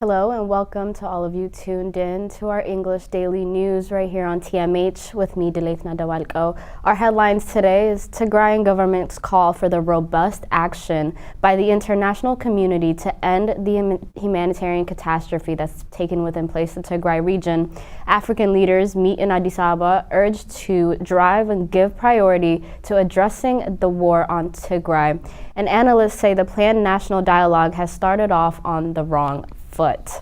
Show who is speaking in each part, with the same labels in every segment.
Speaker 1: Hello and welcome to all of you tuned in to our English Daily News right here on TMH with me, Delaithna Dawalko. Our headlines today is Tigrayan government's call for the robust action by the international community to end the humanitarian catastrophe that's taken within place in the Tigray region. African leaders meet in Addis Ababa, urged to drive and give priority to addressing the war on Tigray. And analysts say the planned national dialogue has started off on the wrong foot.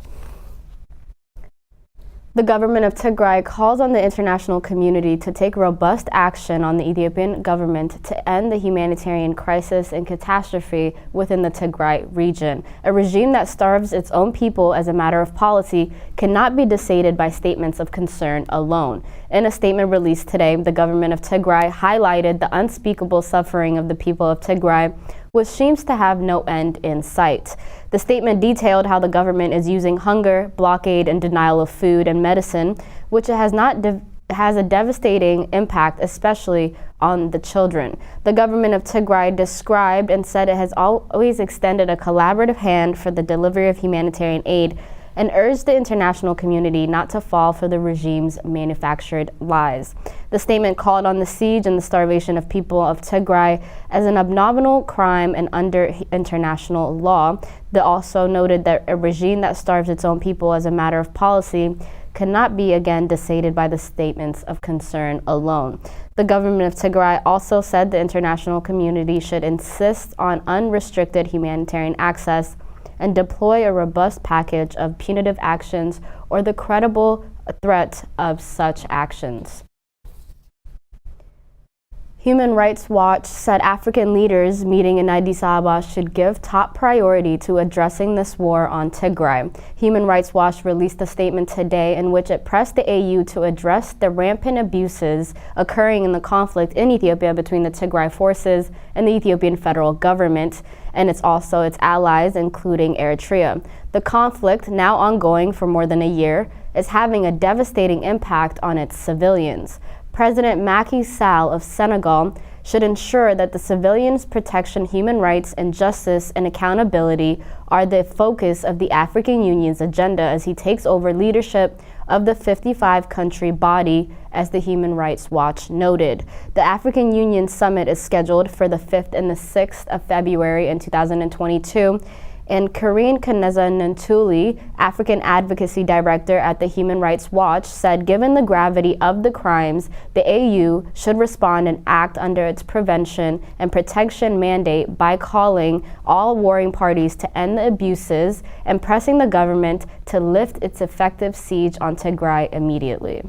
Speaker 1: The government of Tigray calls on the international community to take robust action on the Ethiopian government to end the humanitarian crisis and catastrophe within the Tigray region. A regime that starves its own people as a matter of policy cannot be decided by statements of concern alone. In a statement released today, the government of Tigray highlighted the unspeakable suffering of the people of Tigray, which seems to have no end in sight. The statement detailed how the government is using hunger, blockade, and denial of food and medicine, which has a devastating impact, especially on the children. The government of Tigray described and said it has always extended a collaborative hand for the delivery of humanitarian aid and urged the international community not to fall for the regime's manufactured lies. The statement called on the siege and the starvation of people of Tigray as an abominable crime and under international law. They also noted that a regime that starves its own people as a matter of policy cannot be again decided by the statements of concern alone. The government of Tigray also said the international community should insist on unrestricted humanitarian access and deploy a robust package of punitive actions or the credible threat of such actions. Human Rights Watch said African leaders meeting in Addis Ababa should give top priority to addressing this war on Tigray. Human Rights Watch released a statement today in which it pressed the AU to address the rampant abuses occurring in the conflict in Ethiopia between the Tigray forces and the Ethiopian federal government, and it's also its allies, including Eritrea. The conflict, now ongoing for more than a year, is having a devastating impact on its civilians. President Macky Sall of Senegal should ensure that the civilians' protection, human rights, and justice and accountability are the focus of the African Union's agenda as he takes over leadership of the 55-country body, as the Human Rights Watch noted. The African Union Summit is scheduled for the 5th and the 6th of February in 2022. And Karine Kaneza-Ntuli, African Advocacy Director at the Human Rights Watch, said given the gravity of the crimes, the AU should respond and act under its prevention and protection mandate by calling all warring parties to end the abuses and pressing the government to lift its effective siege on Tigray immediately.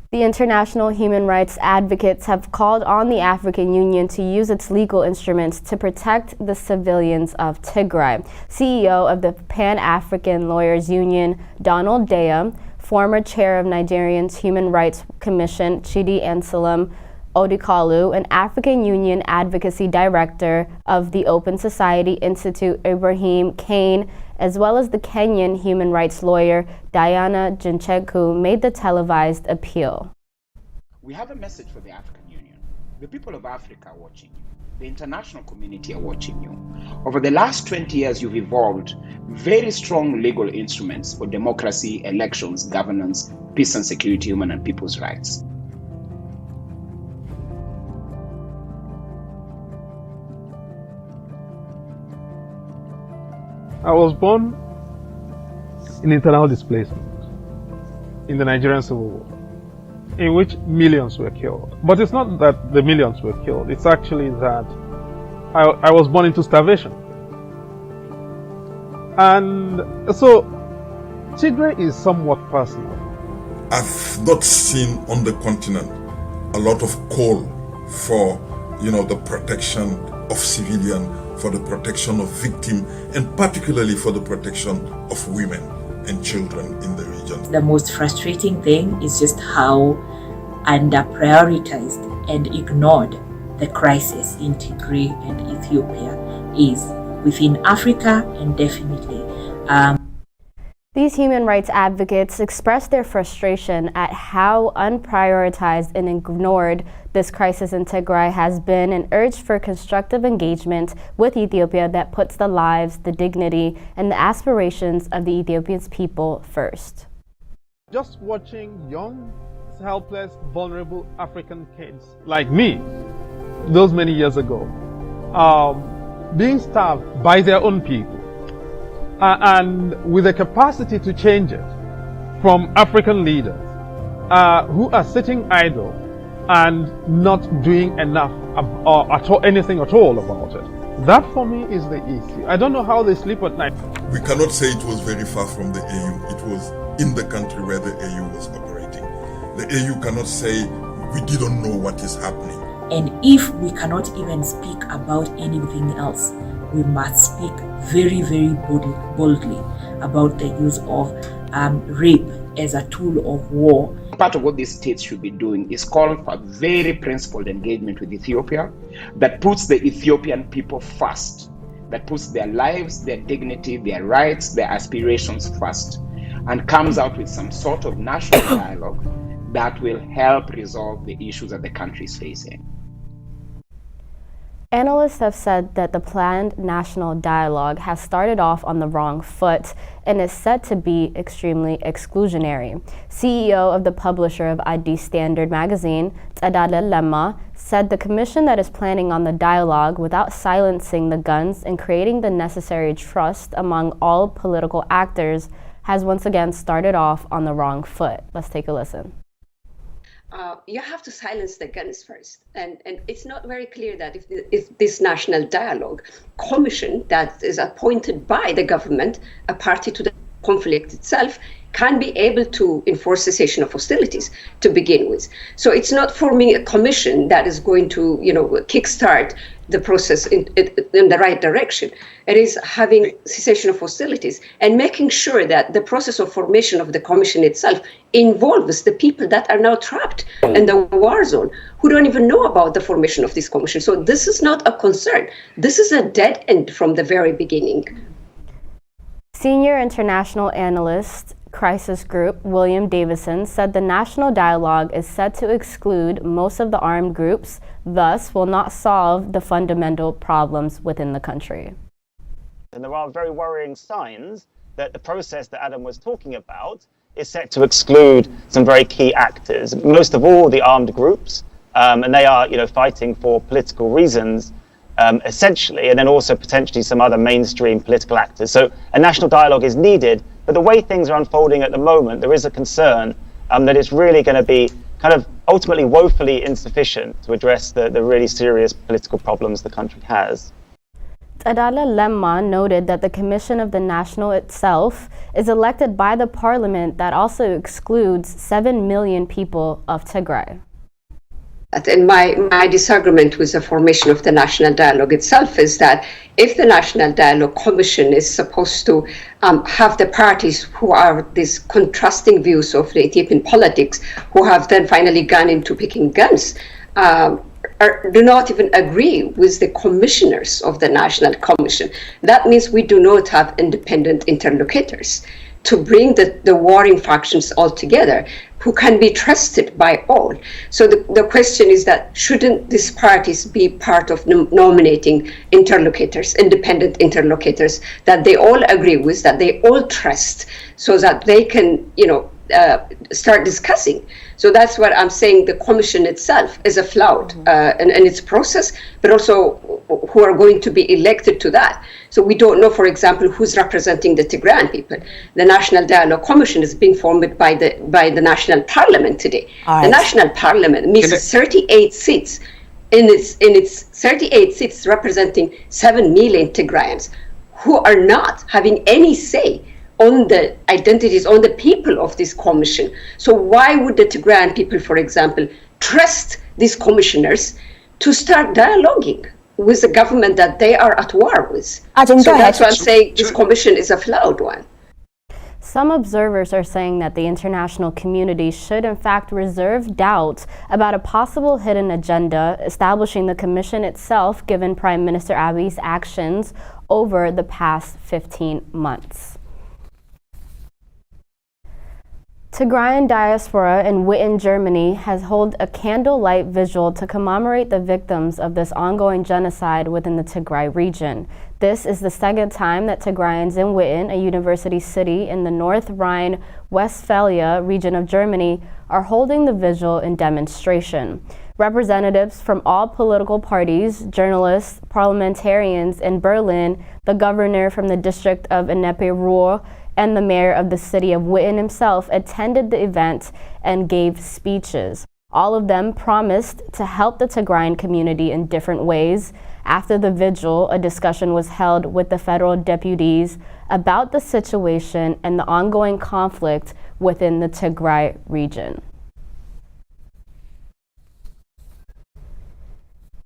Speaker 1: The international human rights advocates have called on the African Union to use its legal instruments to protect the civilians of Tigray. CEO of the Pan-African Lawyers Union, Donald Daya, former chair of Nigerian's Human Rights Commission, Chidi Anselm Odikalu, and African Union Advocacy Director of the Open Society Institute, Ibrahim Kane, as well as the Kenyan human rights lawyer Diana Jincheku, made the televised appeal.
Speaker 2: We have a message for the African Union. The people of Africa are watching you. The international community are watching you. Over the last 20 years, you've evolved very strong legal instruments for democracy, elections, governance, peace and security, human and people's rights.
Speaker 3: I was born in internal displacement in the Nigerian Civil War, in which millions were killed. But it's not that the millions were killed, it's actually that I was born into starvation. And so Tigray is somewhat personal.
Speaker 4: I've not seen on the continent a lot of call for, the protection of civilians, for the protection of victims, and particularly for the protection of women and children in the region.
Speaker 5: The most frustrating thing is just how under-prioritized and ignored the crisis in Tigray and Ethiopia is within Africa and definitely
Speaker 1: These human rights advocates expressed their frustration at how unprioritized and ignored this crisis in Tigray has been and urged for constructive engagement with Ethiopia that puts the lives, the dignity, and the aspirations of the Ethiopian people first.
Speaker 3: Just watching young, helpless, vulnerable African kids like me, those many years ago, being starved by their own people, and with the capacity to change it from African leaders who are sitting idle and not doing enough anything at all about it. That for me is the issue. I don't know how they sleep at night.
Speaker 4: We cannot say it was very far from the AU. It was in the country where the AU was operating. The AU cannot say we didn't know what is happening.
Speaker 5: And if we cannot even speak about anything else, we must speak very, very boldly about the use of rape as a tool of war.
Speaker 2: Part of what these states should be doing is call for very principled engagement with Ethiopia that puts the Ethiopian people first, that puts their lives, their dignity, their rights, their aspirations first, and comes out with some sort of national dialogue that will help resolve the issues that the country is facing.
Speaker 1: Analysts have said that the planned national dialogue has started off on the wrong foot and is set to be extremely exclusionary. CEO of the publisher of ID Standard magazine, Tadale Lemma, said the commission that is planning on the dialogue without silencing the guns and creating the necessary trust among all political actors has once again started off on the wrong foot. Let's take a listen.
Speaker 6: You have to silence the guns first. And it's not very clear that if this national dialogue commission that is appointed by the government, a party to the conflict itself, can be able to enforce cessation of hostilities to begin with. So it's not forming a commission that is going to, kickstart the process in the right direction. It is having cessation of hostilities and making sure that the process of formation of the commission itself involves the people that are now trapped in the war zone, who don't even know about the formation of this commission. So this is not a concern. This is a dead end from the very beginning.
Speaker 1: Senior international analyst crisis group William Davison said the national dialogue is set to exclude most of the armed groups, thus will not solve the fundamental problems within the country.
Speaker 7: And there are very worrying signs that the process that Adam was talking about is set to exclude some very key actors, most of all the armed groups, and they are fighting for political reasons, essentially, and then also potentially some other mainstream political actors. So a national dialogue is needed, but the way things are unfolding at the moment, there is a concern that it's really going to be kind of ultimately woefully insufficient to address the really serious political problems the country has.
Speaker 1: Tadale Lemma noted that the Commission of the National itself is elected by the parliament that also excludes 7 million people of Tigray.
Speaker 6: And my disagreement with the formation of the national dialogue itself is that if the National Dialogue Commission is supposed to have the parties who are these contrasting views of the Ethiopian politics, who have then finally gone into picking guns, do not even agree with the commissioners of the National Commission. That means we do not have independent interlocutors to bring the warring factions all together, who can be trusted by all. So the question is that shouldn't these parties be part of nominating interlocutors, independent interlocutors that they all agree with, that they all trust, so that they can, start discussing. So that's what I'm saying. The commission itself is a flawed in its process, but also who are going to be elected to that. So we don't know, for example, who's representing the Tigrayan people. The National Dialogue Commission is being formed by the National Parliament today. Right. The National Parliament meets 38 seats. In its 38 seats representing 7 million Tigrayans, who are not having any say on the identities, on the people of this commission. So why would the Tigrayan people, for example, trust these commissioners to start dialoguing with the government that they are at war with?
Speaker 8: Adam,
Speaker 6: so that's why I'm saying this commission is a flawed one.
Speaker 1: Some observers are saying that the international community should in fact reserve doubt about a possible hidden agenda establishing the commission itself, given Prime Minister Abiy's actions over the past 15 months. Tigrayan diaspora in Witten, Germany has held a candlelight vigil to commemorate the victims of this ongoing genocide within the Tigray region. This is the second time that Tigrayans in Witten, a university city in the North Rhine-Westphalia region of Germany, are holding the vigil in demonstration. Representatives from all political parties, journalists, parliamentarians in Berlin, the governor from the district of Ennepe-Ruhr, and the mayor of the city of Witten himself attended the event and gave speeches. All of them promised to help the Tigrayan community in different ways. After the vigil, a discussion was held with the federal deputies about the situation and the ongoing conflict within the Tigray region.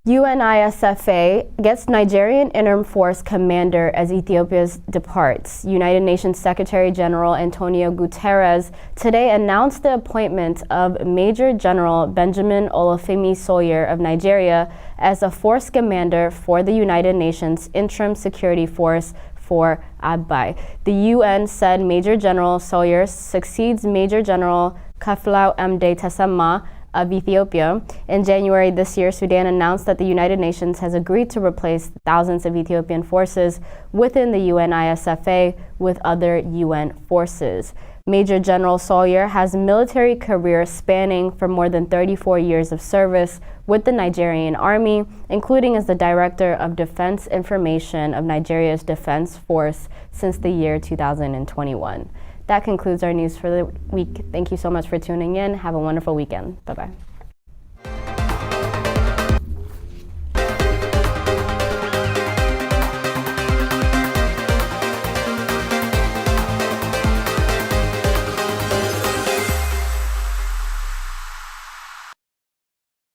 Speaker 1: UNISFA gets Nigerian interim force commander as Ethiopia departs. United Nations Secretary General Antonio Guterres today announced the appointment of Major General Benjamin Olufemi Sawyer of Nigeria as a force commander for the United Nations Interim Security Force for Abai. The UN said Major General Sawyer succeeds Major General Kaflau Mde Tesema of Ethiopia. In January this year, Sudan announced that the United Nations has agreed to replace thousands of Ethiopian forces within the UNISFA with other UN forces. Major General Sawyer has a military career spanning for more than 34 years of service with the Nigerian Army, including as the Director of Defense Information of Nigeria's Defense Force since the year 2021. That concludes our news for the week. Thank you so much for tuning in. Have a wonderful weekend. Bye-bye.